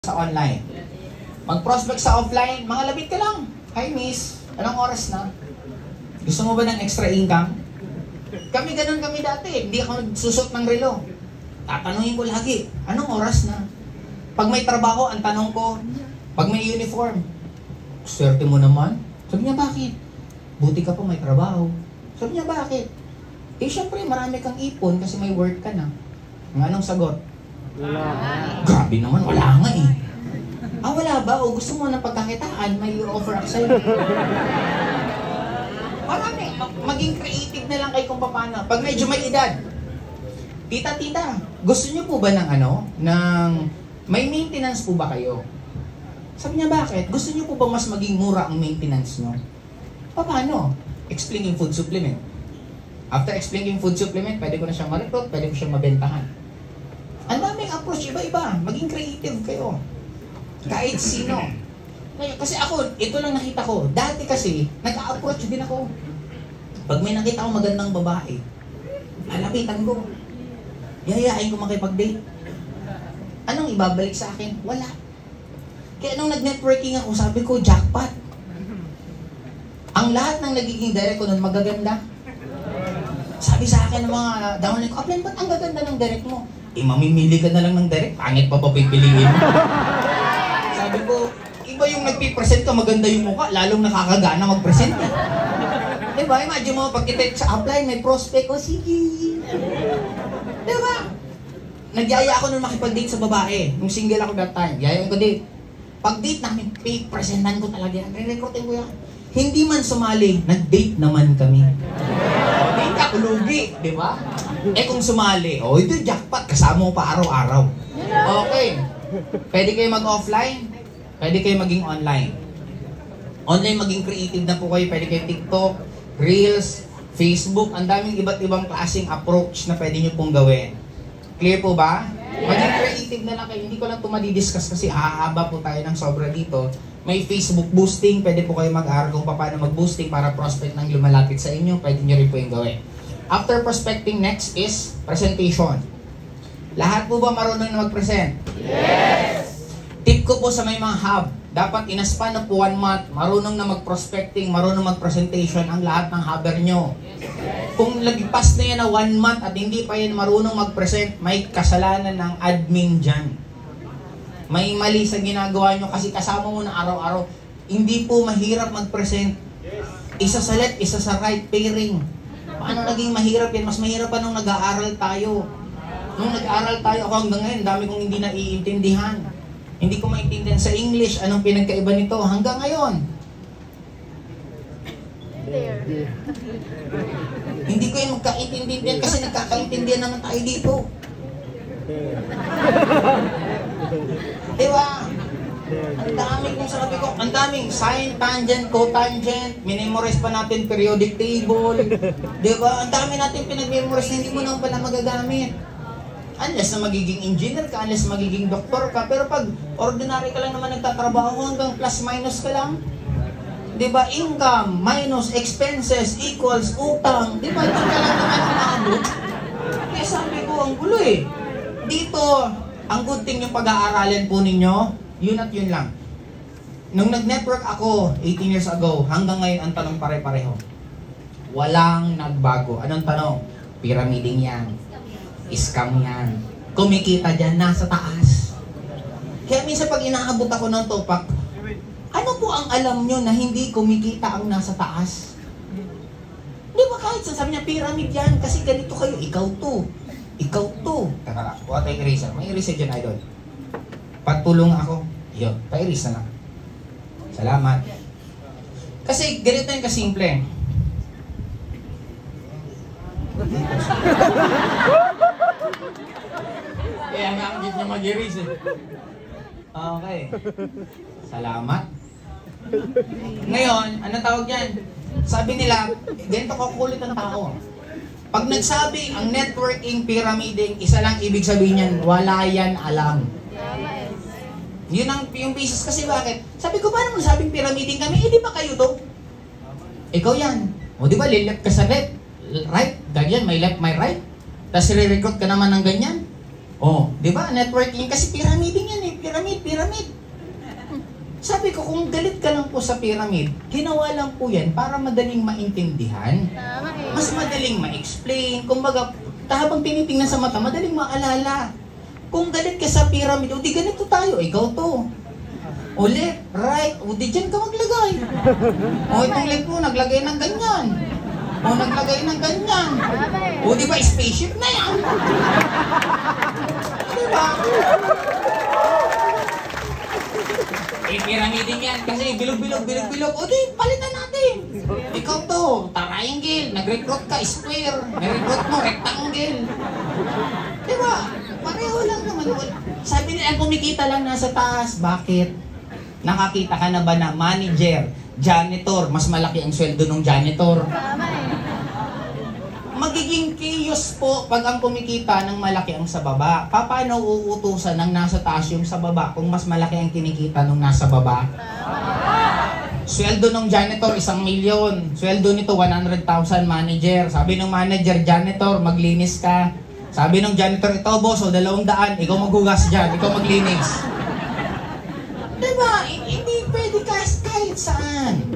sa online. Mag-prospect sa offline, mga labit ka lang. Hi miss, anong oras na? Gusto mo ba ng extra income? Kami ganun kami dati, hindi ako nagsusot ng relo. Tatanungin ko lagi, anong oras na? Pag may trabaho, ang tanong ko, pag may uniform, swerte mo naman. Sabi niya, bakit? Buti ka pa may trabaho. Sabi niya, bakit? Eh syempre, marami kang ipon kasi may work ka na. Anong sagot? Wala. Grabe naman, wala nga eh. Ah, wala ba? O gusto mo ng pagkakitaan, may offer ako sa'yo. Marami. Maging creative na lang kayo kung paano. Pag medyo may edad, tita, gusto niyo po ba ng may maintenance po ba kayo? Sabi niya, bakit? Gusto niyo po ba mas maging mura ang maintenance niyo? Paano? Explaining food supplement. After explaining food supplement, pwede ko na siyang ma-recruit, pwede ko siyang mabentahan. Ang daming approach, iba-iba. Maging creative kayo. Kahit sino. Kasi ako, ito lang nakita ko. Dati kasi, nag-a-approach din ako. Pag may nakita ko magandang babae, lalapitan ko. Yayayain ko makipag-date. Anong ibabalik sa akin? Wala. Kaya nung nag-networking ako, sabi ko, jackpot. Ang lahat ng nagiging direct ko nun, magaganda. Sabi sa akin ng mga downline ko, Aplen, ba't ang gaganda ng direct mo? Eh, mamimili ka na lang ng direct, pangit pa ba pipiliin mo? Sabi ko, iba yung nagpipresent ka, maganda yung mukha, lalong nakakagana mag-present eh. Diba, imagine mo, pag kita sa upline, may prospect, o sige. Diba? Nagyaya ako nung makipag-date sa babae, nung single ako that time, yayain ko date. Pag-date namin, presentan ko talaga yan, re-recruitin ko yan. Hindi man sumali, nag-date naman kami. Date ako lugi, di ba? Eh kung sumali, ito jackpot, kasama mo pa araw-araw. Okay. Pwede kayo mag-offline, pwede kayo maging online. Online maging creative na po kayo, pwede kayo TikTok, Reels, Facebook, ang daming iba't ibang klaseng approach na pwede nyo pong gawin. Clear po ba? Maging creative na lang kayo, hindi ko lang ito madidiscuss kasi hahaba po tayo ng sobra dito. May Facebook boosting, pwede po kayo mag-aaral kung paano mag-boosting para prospect nang lumalapit sa inyo, pwede nyo rin po yung gawin. After prospecting, next is presentation. Lahat po ba marunong na mag-present? Yes! Tip ko po sa may mga hub, dapat in a span of 1 month, marunong na mag-prospecting, marunong mag-presentation ang lahat ng hubber nyo. Kung lagpas na yan na 1 month at hindi pa yan marunong mag-present, may kasalanan ng admin dyan. May mali sa ginagawa nyo kasi kasama mo na araw-araw. Hindi po mahirap mag-present. Isa sa left, isa sa right, pairing. Paano naging mahirap yan? Mas mahirap pa nung nag-aaral tayo. Nung nag-aaral tayo, ako hanggang ngayon, dami kong hindi naiintindihan. Hindi ko maintindihan sa English, anong pinagkaiba nito hanggang ngayon. Hindi ko yung magkaintindihan kasi nagkakaintindihan naman tayo dito. Diba? Ang dami kong sabi ko, ang daming sine, tangent, cotangent, minimorize pa natin periodic table. Diba? Ang dami natin pinag-memorize na hindi mo naman pala magagamit. Unless na magiging engineer ka, unless magiging doktor ka. Pero pag ordinary ka lang naman nagtatrabaho hanggang plus minus ka lang, diba? Income minus expenses equals utang. Diba? Ito ka lang naman umaabot. Kaya sabi ko, ang gulo eh. Dito, ang good thing yung pag-aaralin po ninyo, yun at yun lang. Nung nag-network ako 18 years ago, hanggang ngayon ang tanong pare-pareho. Walang nagbago. Anong tanong? Pyramiding yan. Scam yan. Kumikita dyan, nasa taas. Kaya minsan pag inaabot ako ng topak, ano po ang alam nyo na hindi kumikita ang nasa taas? Di ba kahit sasabi niya, pyramid yan, kasi ganito kayo, ikaw to. Ikaw to. Teka lang, buha tayong eraser. May eraser dyan, idol. Pagtulong ako. Yun, pa-erase na lang. Salamat. Kasi ganito yung kasimple. Kaya nga ang git niya mag-erase eh. Okay. Salamat. Ngayon, ano tawag yan? Sabi nila, ganito kakulit ang tao. Pag nagsabi ang networking, pyramiding, isa lang ibig sabihin yan, wala yan alam. Yun ang yung basis kasi bakit? Sabi ko, paano mo nasabing pyramiding kami? Eh, di ba kayo to? Ikaw yan. O di ba, left ka sa left, right, ganyan, may left, may right. Tapos re-recruit ka naman ng ganyan. Oh, di ba? Networking kasi pyramiding yan eh. pyramid. Sabi ko, kung galit ka lang po sa pyramid, ginawa lang po yan para madaling maintindihan. Mas madaling ma-explain. Kumbaga, habang tinitingnan sa mata, madaling maalala. Kung galit ka sa pyramid, o di ganito tayo, ikaw to. O left, right, o di dyan ka maglagay. O itong left mo, naglagay ng ganyan. O naglagay ng ganyan. O di ba, spaceship na yan? Di ba? Piramidin yan kasi bilog. O di, palitan natin. Ikaw to, triangle. Nag-recruit ka, square. Nag-recruit mo, rectangle. Diba? Pareho lang naman. Sabi nila, kumikita lang nasa taas. Bakit? Nakakita ka na ba na manager, janitor, mas malaki ang sweldo ng janitor? Magiging chaos po pag ang kumikita ng malaki ang sa baba. Paano uutusan ng nasa taas yung sa baba kung mas malaki ang kinikita ng nasa baba? Sweldo ng janitor, 1 milyon. Sweldo nito, 100,000 manager. Sabi ng manager, janitor, maglinis ka. Sabi ng janitor, ito boss, 200, ikaw maghugas dyan, ikaw maglinis. Diba? Hindi pwede kahit saan.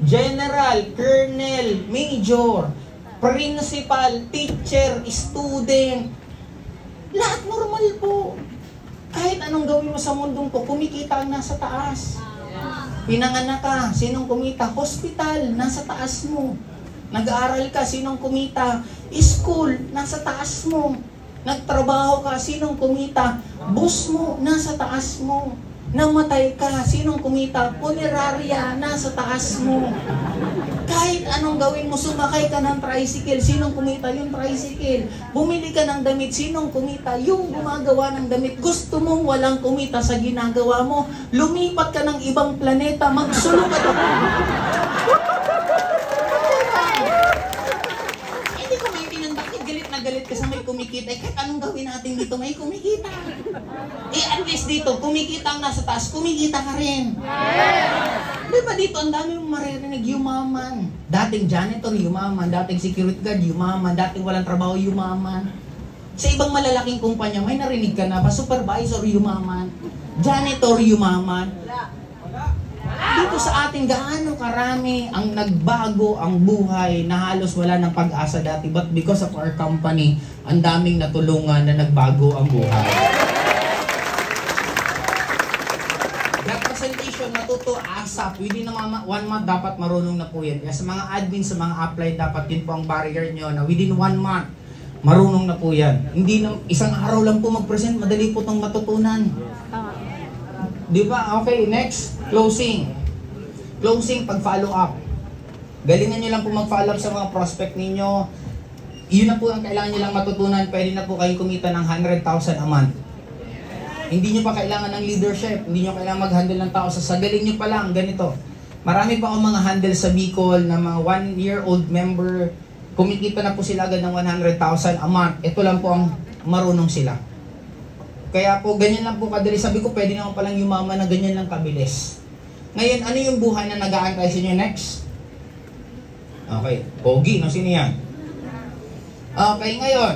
General, colonel, major, principal, teacher, student, lahat normal po. Kahit anong gawin mo sa mundong to, kumikita ang nasa taas. Pinanganak ka, sinong kumita? Hospital, nasa taas mo. Nag-aaral ka, sinong kumita? School, nasa taas mo. Nagtrabaho ka, sinong kumita? Boss mo, nasa taas mo. Namatay ka, sinong kumita? Punerarya, nasa taas mo. Kahit anong gawin mo, sumakay ka ng tricycle, sinong kumita? Yung tricycle. Bumili ka ng damit, sinong kumita? Yung gumagawa ng damit. Gusto mong walang kumita sa ginagawa mo, lumipat ka ng ibang planeta, magsulong ka doon. Hindi ko maintindihan, bakit galit na galit ka sa may kumikita? Eh, kahit anong gawin natin dito, may kumikita. Eh, at least dito, kumikita ang nasa taas, kumikita ka rin. Diba dito, ang dami mong maririnig, yumaman. Dating janitor, yumaman. Dating security guard, yumaman. Dating walang trabaho, yumaman. Sa ibang malalaking kumpanya, may narinig ka na ba? Supervisor, yumaman. Janitor, yumaman. Dito sa atin, gaano karami ang nagbago ang buhay na halos wala ng pag-asa dati. But because of our company, ang daming natulungan na nagbago ang buhay. Representation, natuto ASAP. Within 1 month, dapat marunong na po yan. Kaya sa mga admin, sa mga apply, dapat yun po ang barrier nyo na within 1 month, marunong na po yan. Hindi na, isang araw lang po mag-present, madali po itong matutunan. Di ba? Okay, next. Closing. Closing, pag-follow up. Galingan nyo lang po mag-follow up sa mga prospect ninyo. Yun na po ang kailangan nyo lang matutunan. Pwede na po kayo kumita ng 100,000 a month. Hindi nyo pa kailangan ng leadership. Hindi nyo kailangan mag-handle ng tao. Sasagalin nyo pa lang, ganito. Marami pa akong mga handle sa Bicol na mga 1-year-old member. Kumikita na po sila agad ng 100,000 a month. Ito lang po ang marunong sila. Kaya po, ganyan lang po kadali. Sabi ko, pwede naman palang yumaman na ganyan lang kabilis. Ngayon, ano yung buhay na nag-aantay sa inyo next? Okay. Pogi, no? Sino yan? Okay, ngayon.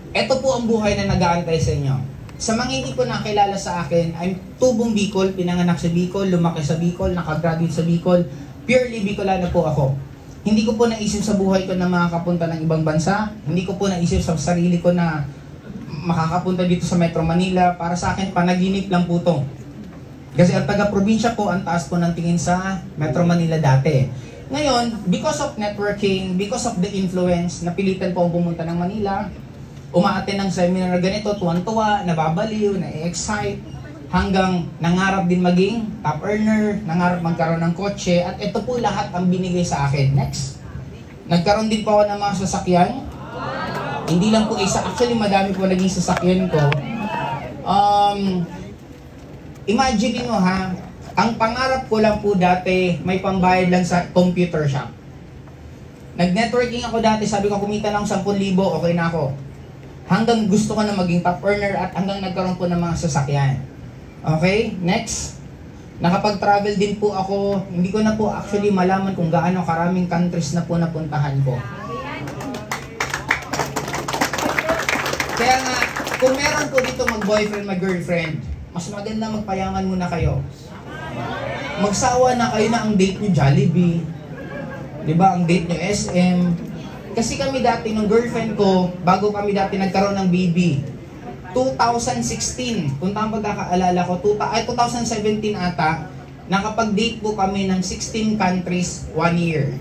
Ito po ang buhay na nag-aantay sa inyo. Sa mga hindi po nakilala sa akin, I'm tubong Bicol, pinanganak sa Bicol, lumaki sa Bicol, nakagraduate sa Bicol. Purely Bicolano po ako. Hindi ko po naisip sa buhay ko na makakapunta ng ibang bansa. Hindi ko po naisip sa sarili ko na makakapunta dito sa Metro Manila. Para sa akin, panaginip lang po ito. Kasi ang taga-probinsya po, ang taas po ng tingin sa Metro Manila dati. Ngayon, because of networking, because of the influence, napilitan po akong pumunta ng Manila. Umaattend ng seminar na ganito, tuwan-tuwa, nababaliw, na-excite, hanggang nangarap din maging top earner, nangarap magkaroon ng kotse, at ito po lahat ang binigay sa akin. Next. Nagkaroon din po ako ng mga sasakyan. Hindi lang po isa, actually madami po naging sasakyan ko. Imagine mo ha, ang pangarap ko lang po dati, may pambayad lang sa computer shop. Nag-networking ako dati, sabi ko kumita lang 10,000, okay na ako. Hanggang gusto ko na maging top earner at hanggang nagkaroon po ng mga sasakyan. Okay, next. Nakapag-travel din po ako, hindi ko na po actually malaman kung gaano karaming countries na po napuntahan ko. Kaya nga, Kung meron po dito mag-boyfriend, mag-girlfriend, mas maganda magpayaman muna kayo. Magsawa na kayo na ang date nyo Jollibee. Diba? Ang date nyo SM. Kasi kami dati, nung girlfriend ko, bago kami dati nagkaroon ng baby, 2016, kung tama pagkakaalala ko, 2017 ata, nakapag-date po kami ng 16 countries 1 year.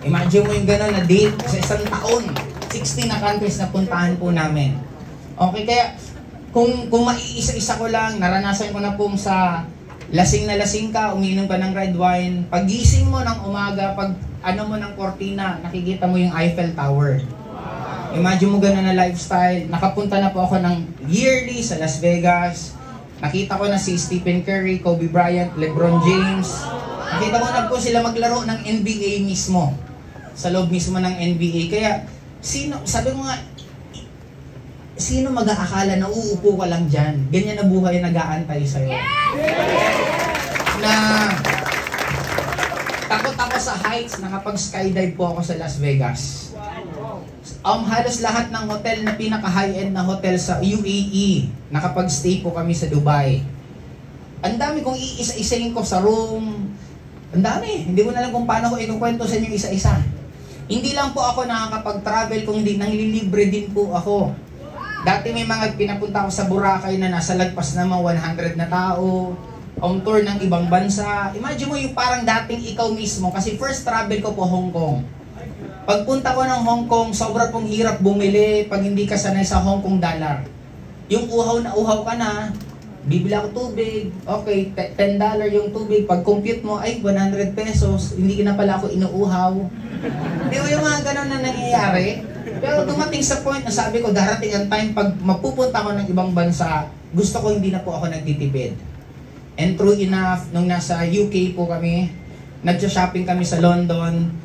Imagine mo yung gano'n na date sa isang taon, 16 na countries na puntahan po namin. Okay, kaya kung maiisa-isa ko lang, naranasan ko na pong sa lasing na lasing ka, umiinom ka ng red wine, pagising mo ng umaga, pag ano mo ng kortina, nakikita mo yung Eiffel Tower. Imagine mo gano'n na lifestyle. Nakapunta na po ako ng yearly sa Las Vegas. Nakita ko na si Stephen Curry, Kobe Bryant, LeBron James. Nakita ko na po sila maglaro ng NBA mismo. Sa loob mismo ng NBA. Kaya, sabi ko nga, sino mag-aakala na uupo ka lang dyan? Ganyan na buhay nag-aantay sa'yo. Na takot ako sa heights, nakapag-skydive po ako sa Las Vegas. Halos lahat ng hotel na pinaka-high-end na hotel sa UAE, nakapag-stay po kami sa Dubai. Ang dami kong iisa-isayin ko sa room. Ang dami. Hindi ko na alam kung paano ko ikukwento sa inyo isa-isa. Hindi lang po ako nakakapag-travel, kundi nanglilibre din po ako. Dati may mga pinapunta ako sa Boracay na nasa lagpas na mga 100 na tao, on tour ng ibang bansa. Imagine mo yung parang dating ikaw mismo, kasi first travel ko po Hong Kong. Pagpunta ko ng Hong Kong, sobra pong hirap bumili pag hindi ka sanay sa Hong Kong dollar. Yung uhaw na uhaw ka na, bibili ako tubig, okay, $10 yung tubig. Pag compute mo, ay 100 pesos, hindi na pala ako inuuhaw. Di ba yung mga ganun na nangyayari? Pero dumating sa point na sabi ko, darating ang time pag mapupunta ko ng ibang bansa, gusto ko hindi na po ako nagtitipid. And true enough, nung nasa UK po kami, nag-shopping kami sa London,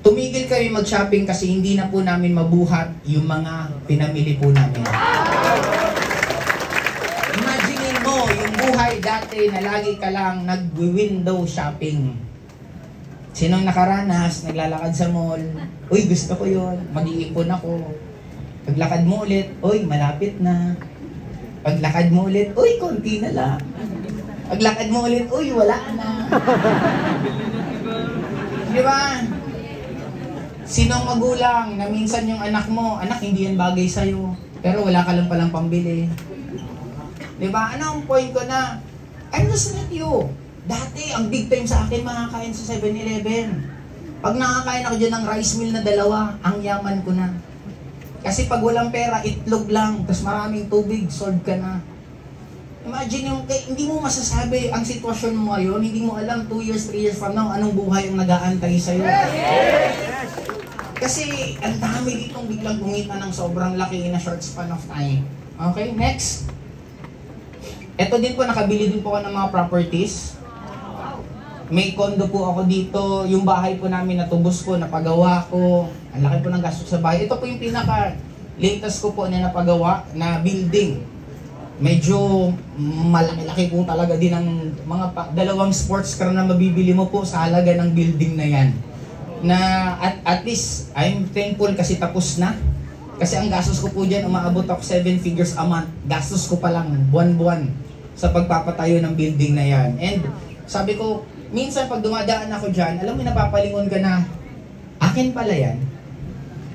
tumigil kami mag-shopping kasi hindi na po namin mabuhat yung mga pinamili po namin. Imagine mo, yung buhay dati na lagi ka lang nag-window shopping. Sinong nakaranas, naglalakad sa mall, uy, gusto ko yun, mag-iipon ako. Paglakad mo ulit, uy, malapit na. Paglakad mo ulit, uy, konti na lang. Paglakad mo ulit, uy, wala na. Di ba? Sinong magulang na minsan yung anak mo, anak, hindi yan bagay sa'yo, pero wala ka lang palang pambili. Di ba? Ano ang point ko na, I'm just not you. Dati, ang big time sa akin, makakain sa 7-Eleven. Pag nakakain ako dyan ng rice meal na 2, ang yaman ko na. Kasi pag walang pera, itlog lang, tapos maraming tubig, solve ka na. Imagine yung, hindi mo masasabi ang sitwasyon mo ngayon, hindi mo alam 2 years, 3 years from now, anong buhay ang nag-aantay sa'yo. Kasi ang dami ditong biglang kumita ng sobrang laki in a short span of time. Okay, next. Ito din po, nakabili din po ako ng mga properties. May condo po ako dito. Yung bahay po namin natubos ko, napagawa ko. Ang laki po ng gastos sa bahay. Ito po yung pinaka-latest ko po na napagawa na building. Medyo malaki-laki po talaga din ang mga 2 sports car na mabibili mo po sa halaga ng building na yan. Na at least, I'm thankful kasi tapos na. Kasi ang gastos ko po dyan, umaabot ako 7 figures a month. Gastos ko pa lang, buwan-buwan, sa pagpapatayo ng building na yan. And sabi ko, minsan pag dumadaan ako dyan, alam mo, napapalingon ka na, akin pala yan.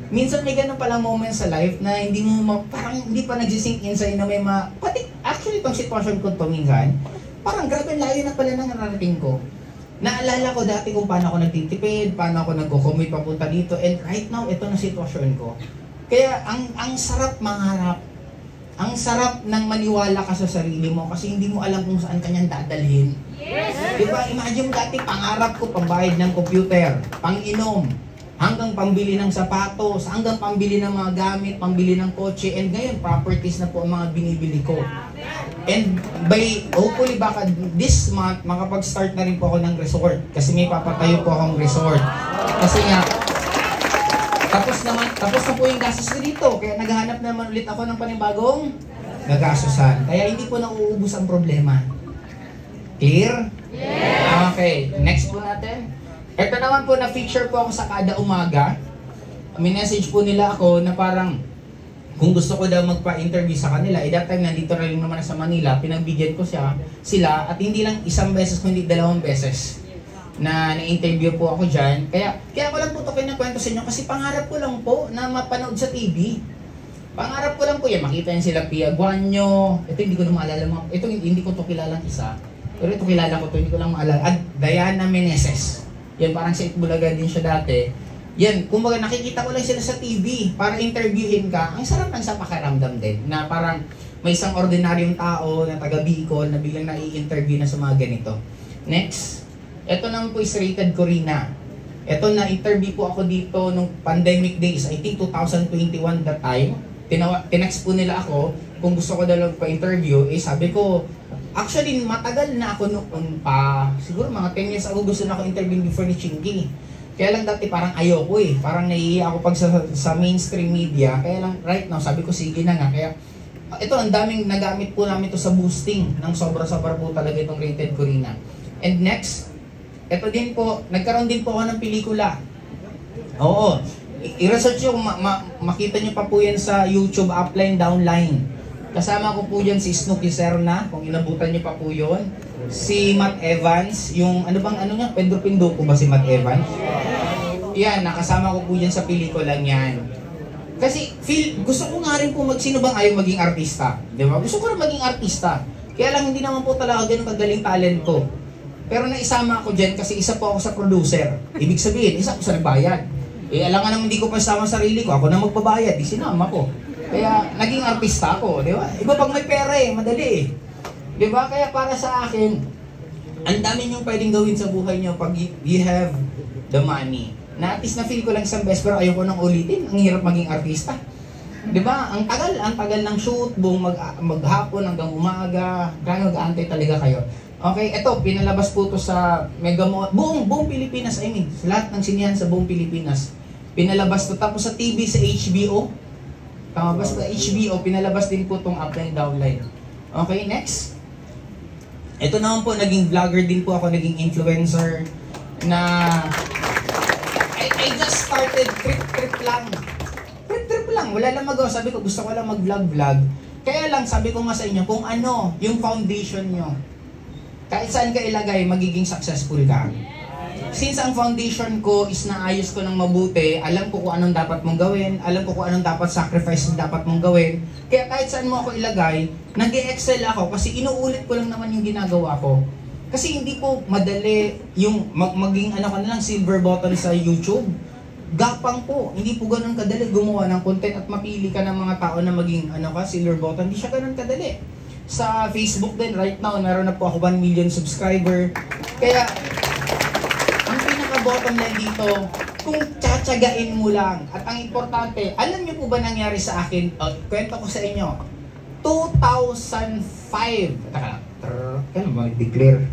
Minsan may ganun palang moment sa life na hindi mo, parang hindi pa nagsisink in sa'yo na may pati, actually itong sitwasyon ko ito minsan, parang grabe layo na pala nang narating ko. Naalala ko dati kung paano ako nagtitipid, paano ako nagko-commute papunta dito, and right now, ito na sitwasyon ko. Kaya ang sarap mangarap. Ang sarap ng maniwala ka sa sarili mo kasi hindi mo alam kung saan kanyang dadalhin. Yes! Diba, imagine mo dati pangarap ko pambayad ng computer, pang-inom, hanggang pambili ng sapatos, hanggang pambili ng mga gamit, pambili ng kotse, and ngayon properties na po ang mga binibili ko. And by, hopefully baka this month, makapag-start na rin po ako ng resort kasi may papatayo po akong resort. Kasi nga, tapos na po yung gastos ko dito, kaya naghahanap naman ulit ako ng panibagong gagastusan. Kaya hindi po nauubos ang problema. Clear? Yes! Okay, next po natin. Ito naman po, na-feature po ako sa kada umaga. May message po nila ako na parang, kung gusto ko daw magpa-interview sa kanila, that time nandito rin naman sa Manila, pinagbigyan ko sila, at hindi lang isang beses, kundi 2 beses na na-interview po ako dyan. Kaya ko lang po ito kinakwento sa inyo kasi pangarap ko lang po na mapanood sa TV. Pangarap ko lang po yan, makita niyo sila Pia Guanyo, ito hindi ko na maalala ito hindi ko to kilalang isa, pero ito kilala ko to, hindi ko lang maalala, at Diana Meneses. Yan, parang sa Itbulaga din siya dati. Yan, kumbaga nakikita ko lang sila sa TV para interviewin ka. Ang sarap lang sa pakiramdam din, na parang may isang ordinaryong tao na taga Bicol na biglang nai-interview na sa mga ganito. Next, ito naman po is Rated Corina. Ito na interview po ako dito nung pandemic days, I think 2021 that time. Tinext po nila ako kung gusto ko daw pa-interview. Sabi ko, actually matagal na ako noon pa, siguro mga 10 years ago gusto na ako interview before ni Chinky. Kaya lang dati parang ayoko parang naiiya ako pag sa mainstream media. Kaya lang right now sabi ko sige na nga. Kaya ito ang daming nagamit po namin ito sa boosting ng sobra-sobra po talaga itong Rated Corina. And next, ito din po, nagkaroon din po ako ng pelikula. Oo. I-research nyo kung makita nyo pa po yan sa YouTube, upline, downline. Kasama ko po dyan si Snooki Serna, kung inabutan nyo pa po yun. Si Matt Evans, yung niya, Pedro Pinduco ba si Matt Evans? Yan, nakasama ko po dyan sa pelikulang yan. Kasi gusto ko nga rin po sino bang ayaw maging artista? Di ba? Gusto ko rin maging artista. Kaya lang hindi naman po talaga ganun kagaling talent ko. Pero naisama ako dyan kasi isa po ako sa producer. Ibig sabihin, isa ako sa nagbayad. Alam nga naman hindi ko pa sama sarili ko, ako na magbabayad, sinama ko. Kaya naging artista ako, di ba? Iba pag may pera madali Di ba? Kaya para sa akin, ang dami niyong pwedeng gawin sa buhay niyo pag you have the money. Na at least na-feel ko lang isang beses pero ayoko nang ulitin, ang hirap maging artista. Di ba? Ang tagal ng shoot, buong maghapon hanggang umaga, kaya mag-aantay talaga kayo. Okay, ito, pinalabas po ito sa buong Pilipinas, sa lahat ng sinihan sa buong Pilipinas. Pinalabas to, tapos sa TV, sa HBO. Tama ba sa HBO, pinalabas din po itong upline downline. Okay, next. Ito naman po, naging vlogger din po ako, naging influencer na I just started trip lang. Trip lang, wala lang magawa. Sabi ko, gusto ko lang mag-vlog. Kaya lang, sabi ko nga sa inyo, kung ano yung foundation nyo, kahit saan ka ilagay, magiging successful ka. Since ang foundation ko is naayos ko ng mabuti, alam ko kung anong dapat mong gawin, alam ko kung anong dapat sacrifice na dapat mong gawin. Kaya kahit saan mo ako ilagay, nag-e-excel ako kasi inuulit ko lang naman yung ginagawa ko. Kasi hindi po madali yung maging silver button sa YouTube. Gapang po, hindi po ganun kadali gumawa ng content at mapili ka ng mga tao na maging silver button. Hindi siya ganun kadali. Sa Facebook din, right now, meron na po ako 1 million subscriber. Kaya, bottom line dito, kung tsatsagain mo lang. At ang importante, alam niyo po ba nangyari sa akin? Kwento ko sa inyo. 2005. Kailan ba nag-declare?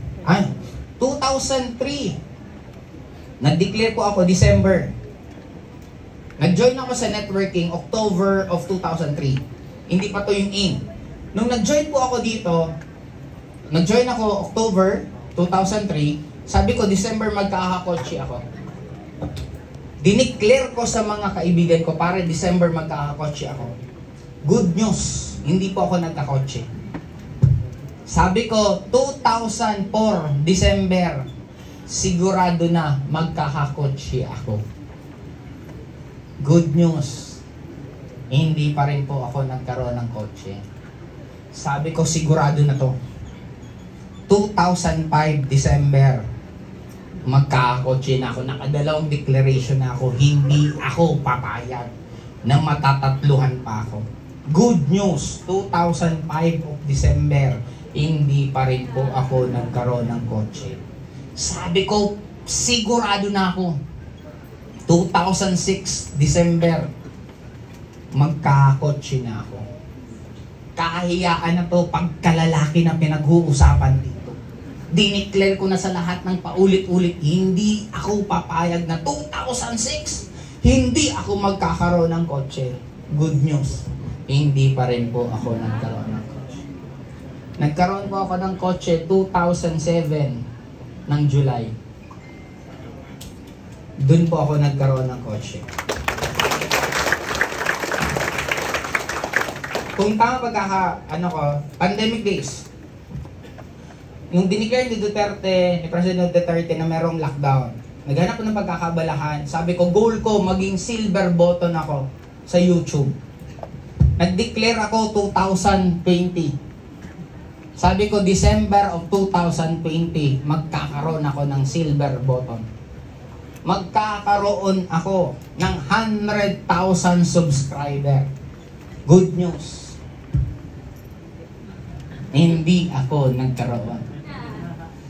2003. Nag-declare po ako December. Nag-join ako sa networking October of 2003. Hindi pa to yung in. Nung nag-join po ako dito, nag-join ako October 2003. Sabi ko, December magkakakotse ako. Dineclare ko sa mga kaibigan ko, para December magkakakotse ako. Good news, hindi po ako nagkakotse. Sabi ko, 2004, December, sigurado na magkakakotse ako. Good news, hindi pa rin po ako nagkaroon ng kotse. Sabi ko, sigurado na to. 2005, December, magkakotse na ako, nakadalawang declaration na ako, hindi ako papayag na matatatluhan pa ako. Good news, 2005 of December, hindi pa rin po ako nagkaroon ng kotse. Sabi ko, sigurado na ako. 2006, December, magkakotse na ako. Kahiyaan na to, pagkalalaki na pinag-uusapan dito. Dineclare ko na sa lahat ng paulit-ulit, hindi ako papayag na 2006, hindi ako magkakaroon ng kotse. Good news, hindi pa rin po ako nagkaroon ng kotse. Nagkaroon po ako ng kotse 2007 ng July. Doon po ako nagkaroon ng kotse. Kung tama pandemic days, yung dineclare ni Duterte, ni President Duterte na merong lockdown, naghanap ko ng pagkakabalahan. Sabi ko, goal ko, maging silver button ako sa YouTube. Nag-declare ako 2020. Sabi ko, December of 2020, magkakaroon ako ng silver button. Magkakaroon ako ng 100,000 subscriber. Good news. Hindi ako nagkaroon.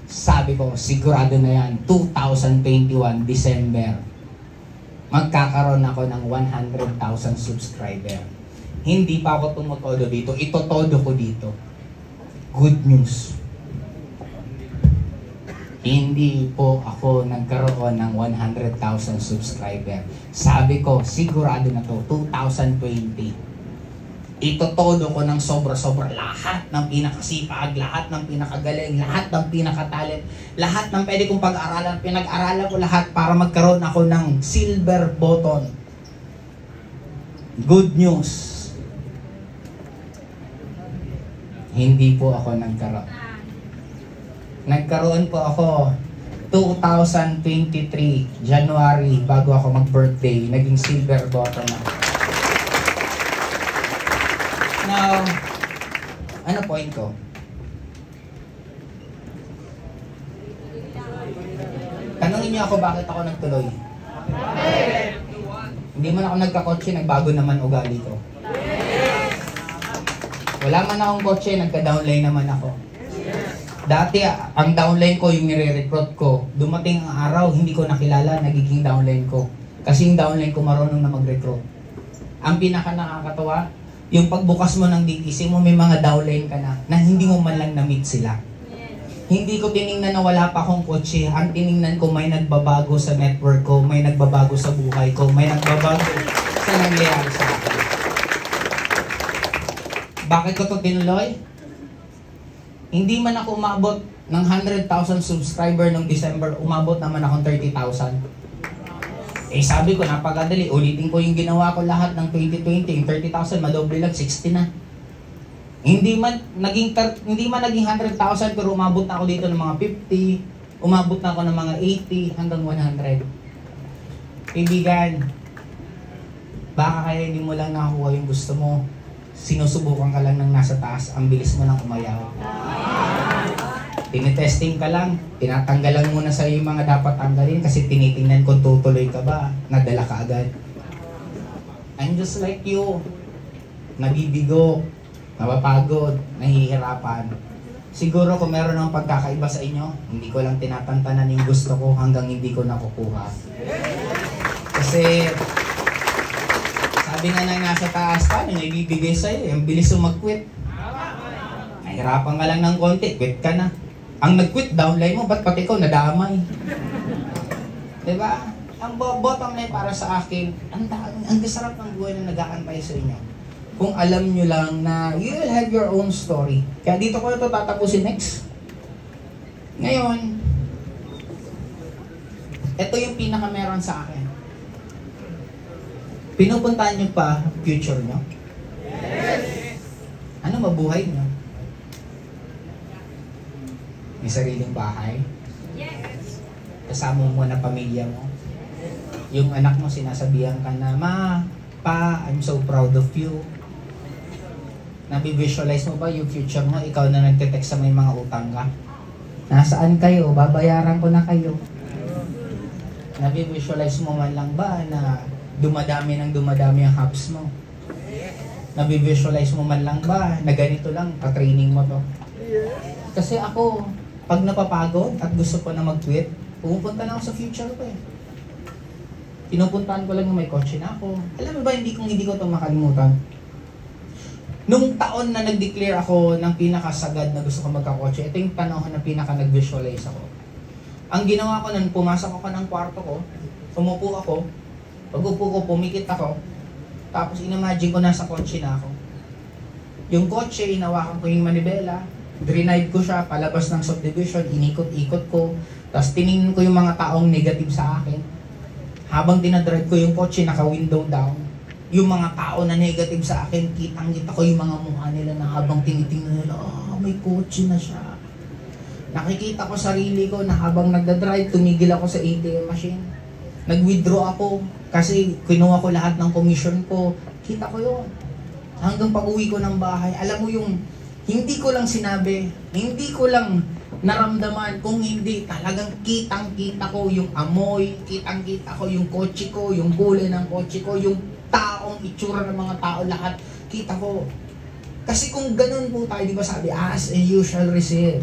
Sabi ko, sigurado na yan, 2021, December, magkakaroon ako ng 100,000 subscriber. Hindi pa ako tumutodo dito. Itotodo ko dito. Good news. Hindi po ako nagkaroon ng 100,000 subscriber. Sabi ko, sigurado na to, 2020. Itotodo ko ng sobra-sobra lahat ng pinakasipag, lahat ng pinakagaling, lahat ng pinakatalent, lahat ng pwede kong pag-aralan, pinag-aralan ko lahat para magkaroon ako ng silver button. Good news. Hindi po ako nagkaroon. Nagkaroon po ako 2023, January, bago ako mag-birthday, naging silver button ako. Now, ano point ko? Tanungin niyo ako bakit ako nagtuloy. Hindi man ako nagkakotse, nagbago naman ugali ko. Wala man akong kotse, nagka-downline naman ako. Dati, ang downline ko, yung nire-recruit ko, dumating ang araw, hindi ko nakilala, nagiging downline ko. Kasi yung downline ko marunong na mag-recruit. Ang pinaka nakakatawa, yung pagbukas mo ng DTC mo, may mga downline ka na hindi mo man lang na-meet sila. Hindi ko tiningnan na wala pa akong kotse. Ang tiningnan ko, may nagbabago sa network ko, may nagbabago sa buhay ko, may nagbabago sa nangyayari sa akin. Bakit ko ito tinuloy? Hindi man ako umabot ng 100,000 subscriber noong December, umabot naman akong 30,000. Eh sabi ko, napakadali. Ulitin ko yung ginawa ko lahat ng 2020. Yung 30,000, madoble lang, 60 na. Hindi man naging 100,000, pero umabot na ako dito ng mga 50. Umabot na ako ng mga 80 hanggang 100. Kaibigan, baka kaya hindi mo lang nakakuha yung gusto mo. Sinusubukan ka lang ng nasa taas, ang bilis mo lang umayaw. Tinitesting ka lang, tinatanggalan muna sa yung mga dapat tanggalin kasi tinitingnan kung tutuloy ka ba, nadala ka agad. I'm just like you, nabibigo, napapagod, nahihirapan. Siguro kung meron ng pagkakaiba sa inyo, hindi ko lang tinatantanan yung gusto ko hanggang hindi ko nakukuha. Kasi sabi nga nang nasa taas pa, yung ibibigay sa'yo, yung bilis mo mag-quit. Nahirapan ka lang ng konti, quit ka na. Ang nag-quit, downline mo, ba't pati ikaw nadamay? Diba? Ang bottom line para sa akin, ang sarap ng buhay na nag-aantay sa inyo. Kung alam nyo lang na you will have your own story. Kaya dito ko ito tatapusin next. Ngayon, ito yung pinaka meron sa akin. Pinupuntahan nyo pa future nyo? Yes! Ano mabuhay nyo? May sariling bahay? Yes! Kasama mo na pamilya mo? Yung anak mo sinasabihan ka na, Ma, Pa, I'm so proud of you. Nabi-visualize mo ba yung future mo? Ikaw na nagte-text sa may mga utang ka? Nasaan kayo? Babayaran ko na kayo. Nabi-visualize mo man lang ba na dumadami ang hubs mo? Nabi-visualize mo man lang ba na ganito lang, ka-training mo to? Kasi ako, pag napapagod at gusto ko na mag-quit, pumupunta na ako sa future ko eh. Pinupuntahan ko lang na may kotse na ako. Alam mo ba, hindi ko ito makalimutan. Nung taon na nag-declare ako ng pinakasagad na gusto ko magkakotse, ito yung panahon na pinaka-nag-visualize ako. Ang ginawa ko nun, pumasok ako ng kwarto ko, umupo ako, pag-upo ko, pumikit ako, tapos in-imagine ko nasa kotse na ako. Yung kotse, inawakan ko yung manibela, drinide ko siya, palabas ng subdivision, inikot-ikot ko, tapos tiningin ko yung mga taong negative sa akin. Habang dinadrive ko yung kotse, naka-window down, Yung mga tao na negative sa akin, kitang-kita ko yung mga mukha nila na habang tinitingnan nila, may kotse na siya. Nakikita ko sarili ko na habang nagdadrive, tumigil ako sa ATM machine. Nag-withdraw ako kasi kinuha ko lahat ng commission ko. Kita ko yun. Hanggang pag-uwi ko ng bahay, alam mo yung hindi ko lang sinabi, hindi ko lang naramdaman, kung hindi talagang kitang-kita ko yung amoy, kitang-kita ko yung kotse ko, yung kulay ng kotse ko, yung taong itsura ng mga tao, lahat kita ko. Kasi kung ganun po tayo, di ba sabi, as and you shall receive.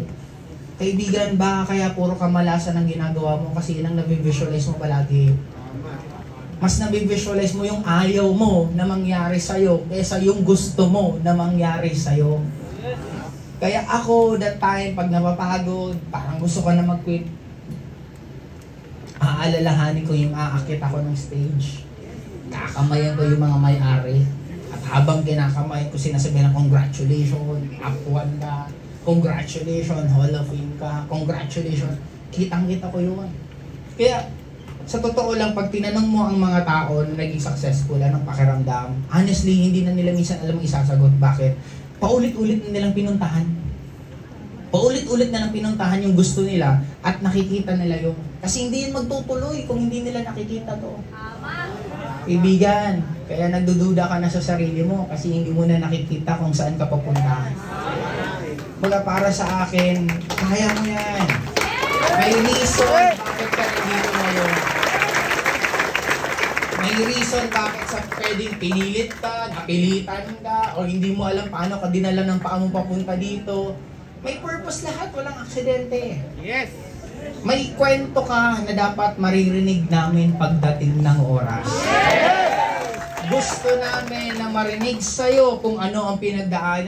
Kaibigan, ba kaya puro kamalasan ang ginagawa mo kasi yun ang nabivisualize mo palagi? Mas nabivisualize mo yung ayaw mo na mangyari sa'yo kaysa yung gusto mo na mangyari sa'yo. Kaya ako, that time, pag napapagod, parang gusto ko na mag-quit, aalalahanin ko yung aakit ako ng stage. Kakamayan ko yung mga may-ari. At habang kinakamayan ko, sinasabihan na congratulations, up 1 ka, congratulations, Hall of Fame ka, congratulations. Kitang-kita ko yun. Kaya, sa totoo lang, pag tinanong mo ang mga tao na naging successful, anong pakiramdam, honestly, hindi na nila minsan alam ang isasagot. Bakit? Paulit-ulit na nilang pinuntahan. Paulit-ulit na lang pinuntahan yung gusto nila at nakikita nila yung... Kasi hindi yun magtutuloy kung hindi nila nakikita to. Kaibigan, kaya nagdududa ka na sa sarili mo kasi hindi mo na nakikita kung saan ka papunta. Kaya para sa akin, kaya mo yan. May reason bakit ka nandito ngayon. May reason bakit sa pwedeng pinilit ka, napilitan ka, o hindi mo alam paano ka dinala ng paa mo papunta dito. May purpose lahat, walang aksidente. Yes! May kwento ka na dapat maririnig namin pagdating ng oras. Gusto namin na marinig sa'yo kung ano ang pinagdaanan.